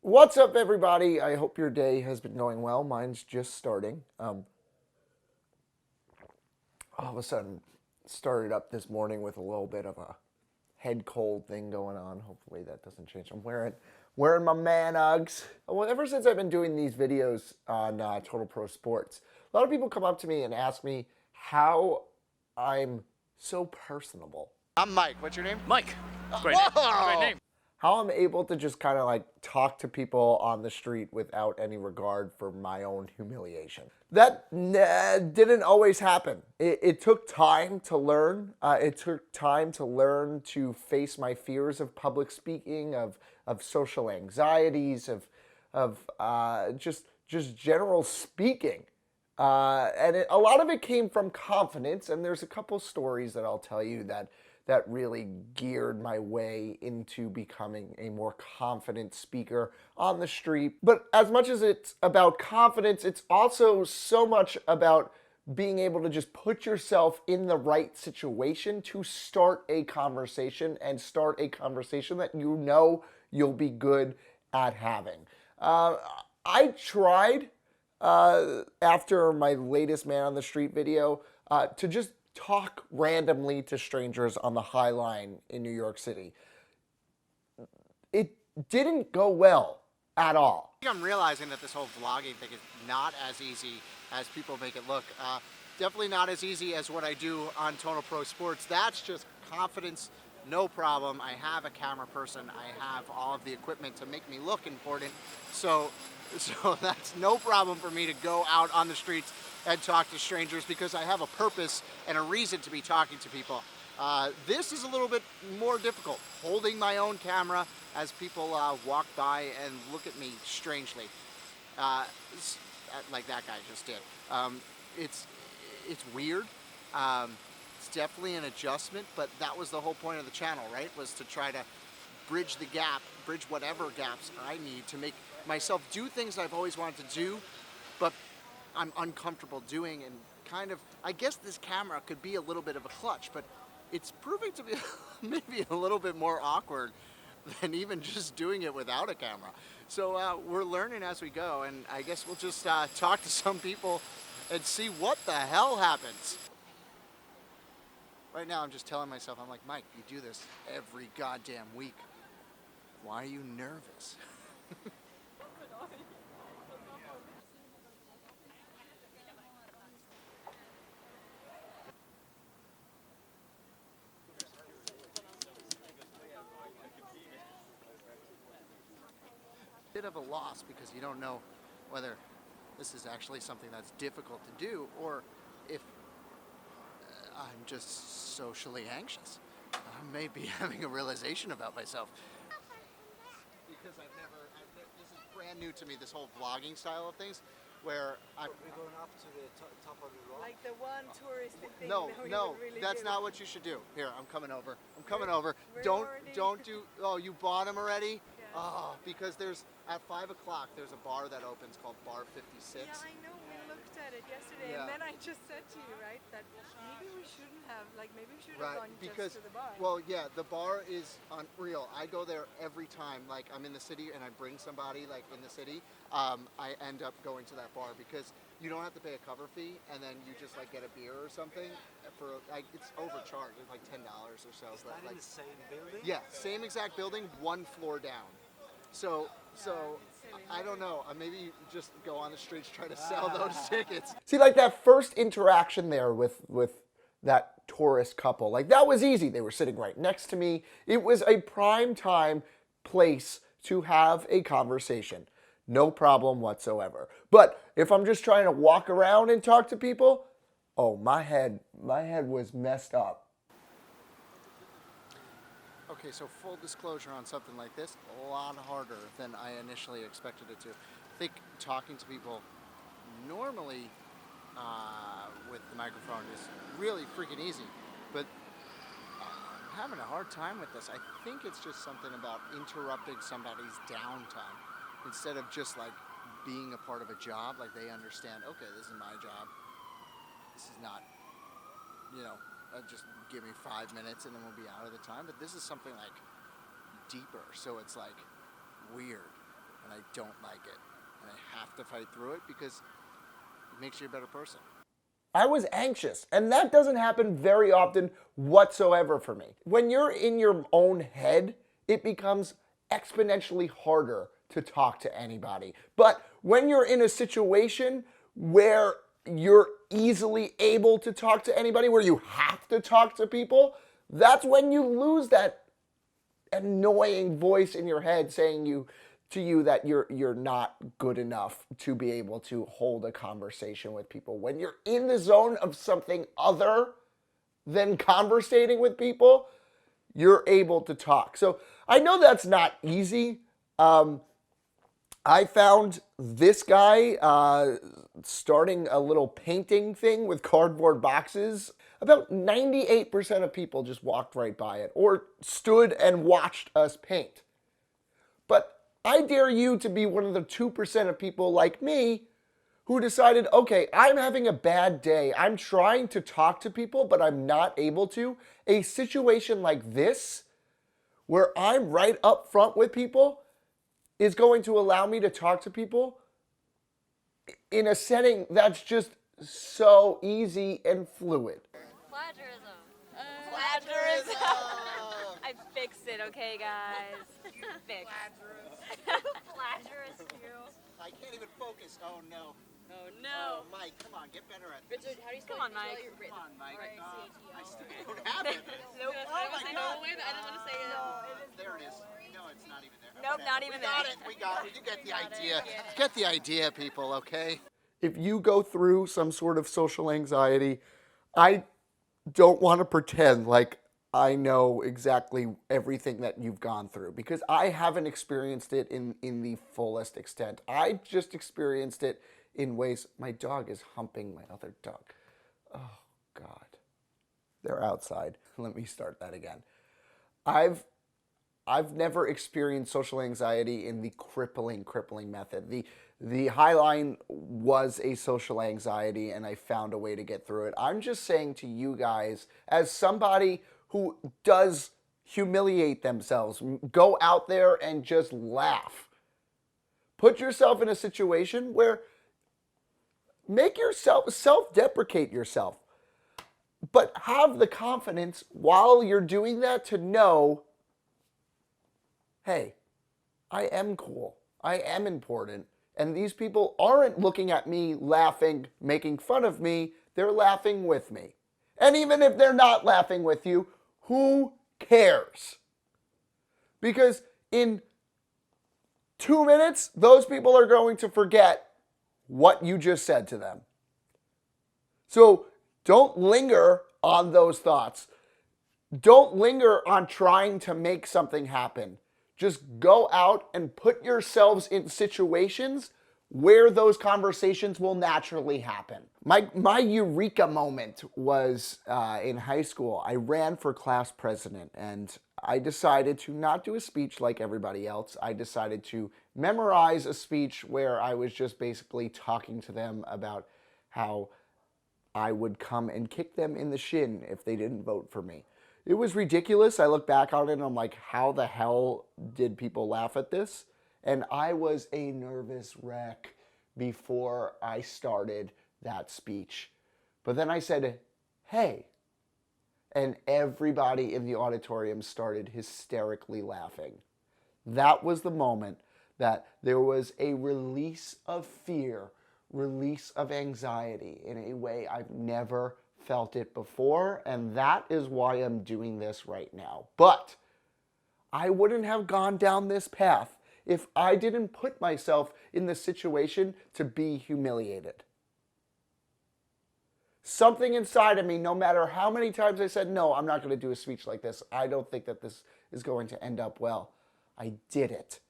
What's up, everybody? I hope your day has been going well. Mine's just starting. All of a sudden, started up this morning with a little bit of a head cold thing going on. Hopefully that doesn't change. I'm wearing my man Uggs. Well, ever since I've been doing these videos on Total Pro Sports, a lot of people come up to me and ask me how I'm so personable. I'm Mike. What's your name? Mike. Great name. Great name. How I'm able to just kind of like talk to people on the street without any regard for my own humiliation. That didn't always happen. It took time to learn. It took time to learn to face my fears of public speaking, of social anxieties, of just general speaking. A lot of it came from confidence, and there's a couple stories that I'll tell you that really geared my way into becoming a more confident speaker on the street. But as much as it's about confidence, it's also so much about being able to just put yourself in the right situation to start a conversation and start a conversation that you know you'll be good at having. I tried after my latest Man on the Street video to just talk randomly to strangers on the High Line in New York City. It didn't go well at all. I'm realizing that this whole vlogging thing is not as easy as people make it look. Definitely not as easy as what I do on Total Pro Sports. That's just confidence, no problem. I have a camera person. I have all of the equipment to make me look important. So that's no problem for me to go out on the streets and talk to strangers because I have a purpose and a reason to be talking to people. This is a little bit more difficult, holding my own camera as people walk by and look at me strangely, like that guy just did. It's weird. It's definitely an adjustment, but that was the whole point of the channel, right? Was to try to bridge the gap, bridge whatever gaps I need to make myself do things I've always wanted to do, but I'm uncomfortable doing, and kind of, I guess this camera could be a little bit of a clutch, but it's proving to be maybe a little bit more awkward than even just doing it without a camera. So we're learning as we go, and I guess we'll just talk to some people and see what the hell happens. Right now I'm just telling myself, I'm like, Mike, you do this every goddamn week. Why are you nervous? Bit of a loss because you don't know whether this is actually something that's difficult to do or if I'm just socially anxious. I may be having a realization about myself. Because this is brand new to me, this whole vlogging style of things, where We're going up to the top of the rock. Like the one touristic thing. no, really that's do. not what you should do. Here, I'm coming over. We're Don't already- do. Oh, you bought them already? Yeah. Oh, because there's at 5 o'clock there's a bar that opens called Bar 56. Yeah, I know. We looked at it yesterday, Yeah. and then I just said to you, right, that maybe we shouldn't have. Like, maybe we should have Right, gone because, just to the bar. well, yeah, the bar is unreal. I go there every time, like, I'm in the city and I bring somebody, like, in the city, I end up going to that bar because you don't have to pay a cover fee, and then you just, like, get a beer or something for, like, it's overcharged, it's like $10 or so. Is but, that in like, the same building? yeah, same exact building, one floor down. So, it's silly. I don't know, maybe you just go on the streets, try to sell those tickets. See, like that first interaction there with that tourist couple, like that was easy. They were sitting right next to me. It was a prime time place to have a conversation. No problem whatsoever. But if I'm just trying to walk around and talk to people, oh, my head was messed up. Okay, so full disclosure on something like this, a lot harder than I initially expected it to. I think talking to people normally with the microphone is really freaking easy, but I'm having a hard time with this. I think it's just something about interrupting somebody's downtime instead of just like being a part of a job. Like they understand, okay, this is my job. This is not, just give me 5 minutes and then we'll be out of the time. But this is something like deeper, so it's like weird, and I don't like it. And I have to fight through it because it makes you a better person. I was anxious, and that doesn't happen very often whatsoever for me. When you're in your own head, it becomes exponentially harder to talk to anybody. But when you're in a situation where you're easily able to talk to anybody, where you have to talk to people, that's when you lose that annoying voice in your head saying to you that you're not good enough to be able to hold a conversation with people. When you're in the zone of something other than conversating with people, you're able to talk. So I know that's not easy. I found this guy starting a little painting thing with cardboard boxes. About 98% of people just walked right by it or stood and watched us paint. But I dare you to be one of the 2% of people like me who decided, okay, I'm having a bad day. I'm trying to talk to people, but I'm not able to. A situation like this, where I'm right up front with people, is going to allow me to talk to people in a setting that's just so easy and fluid. Plagiarism. Plagiarism. I fixed it, okay, guys? Fixed. Plagiarist, you. I can't even focus. Oh no. Oh no. Mike, come on, get better at this. Richard, how do you spell Come on, Mike. Come on, Mike. I still don't have it. Nope. Oh my God. I didn't want to say it. There it is. No, it's not even there. Nope, not even We there. got it. We got it. You get the idea. Get the idea, people, okay? If you go through some sort of social anxiety, I don't want to pretend like I know exactly everything that you've gone through because I haven't experienced it in the fullest extent. I just experienced it in ways. My dog is humping my other dog. Oh, God. They're outside. Let me start that again. I've never experienced social anxiety in the crippling method. The High Line was a social anxiety, and I found a way to get through it. I'm just saying to you guys, as somebody who does humiliate themselves, go out there and just laugh. Put yourself in a situation where make yourself, self-deprecate yourself. But have the confidence while you're doing that to know, hey, I am cool. I am important. And these people aren't looking at me laughing, making fun of me. They're laughing with me. And even if they're not laughing with you, who cares? Because in 2 minutes, those people are going to forget what you just said to them. So don't linger on those thoughts. Don't linger on trying to make something happen. Just go out and put yourselves in situations where those conversations will naturally happen. My eureka moment was in high school. I ran for class president, and I decided to not do a speech like everybody else. I decided to memorize a speech where I was just basically talking to them about how I would come and kick them in the shin if they didn't vote for me. It was ridiculous. I look back on it and I'm like, how the hell did people laugh at this? And I was a nervous wreck before I started that speech. But then I said, hey. And everybody in the auditorium started hysterically laughing. That was the moment that there was a release of fear, release of anxiety in a way I've never felt it before, and that is why I'm doing this right now. But I wouldn't have gone down this path if I didn't put myself in the situation to be humiliated. Something inside of me, no matter how many times I said, no, I'm not going to do a speech like this. I don't think that this is going to end up well. I did it.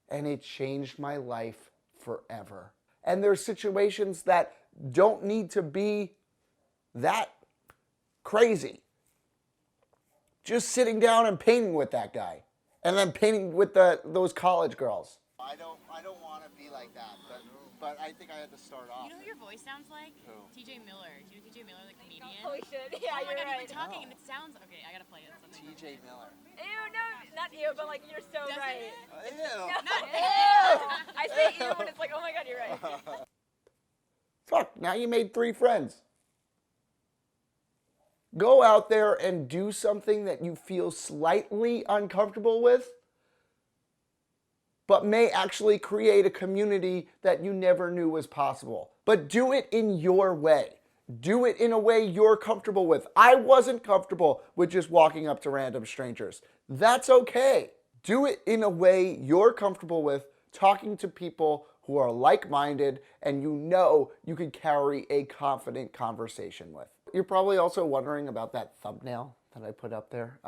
And it changed my life forever. And there's situations that don't need to be that crazy. Just sitting down and painting with that guy. And then painting with those college girls. I don't want to be like that, but I think I had to start off. You know who your voice sounds like? Who? TJ Miller. Do you know TJ Miller, the comedian? Oh, we should. Yeah, oh my you're God, right. you've been talking No. and it sounds... Okay, I gotta play it. Something. TJ Miller. Ew, no, not ew, but like you're so Doesn't right. it? Ew. Not Ew. fuck, now you made 3 friends. Go out there and do something that you feel slightly uncomfortable with, but may actually create a community that you never knew was possible. But do it in your way. Do it in a way you're comfortable with. I wasn't comfortable with just walking up to random strangers. That's okay. Do it in a way you're comfortable with, talking to people who are like-minded and you know you could carry a confident conversation with. You're probably also wondering about that thumbnail that I put up there.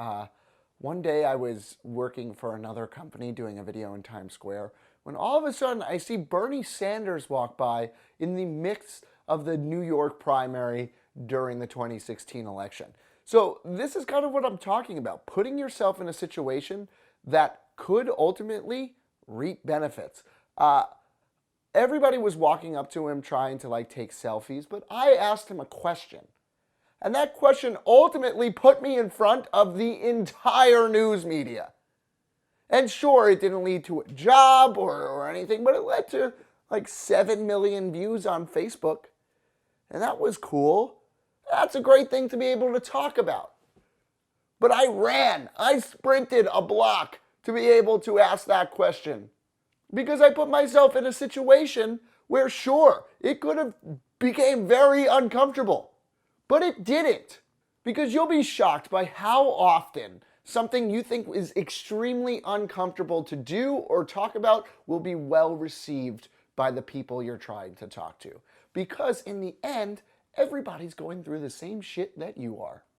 One day I was working for another company doing a video in Times Square when all of a sudden I see Bernie Sanders walk by in the mix of the New York primary during the 2016 election. So this is kind of what I'm talking about, putting yourself in a situation that could ultimately reap benefits. Everybody was walking up to him trying to take selfies, but I asked him a question. And that question ultimately put me in front of the entire news media. And sure, it didn't lead to a job or anything, but it led to 7 million views on Facebook. And that was cool. That's a great thing to be able to talk about. But I sprinted a block to be able to ask that question. Because I put myself in a situation where, sure, it could have became very uncomfortable. But it didn't. Because you'll be shocked by how often something you think is extremely uncomfortable to do or talk about will be well received by the people you're trying to talk to. Because in the end, everybody's going through the same shit that you are.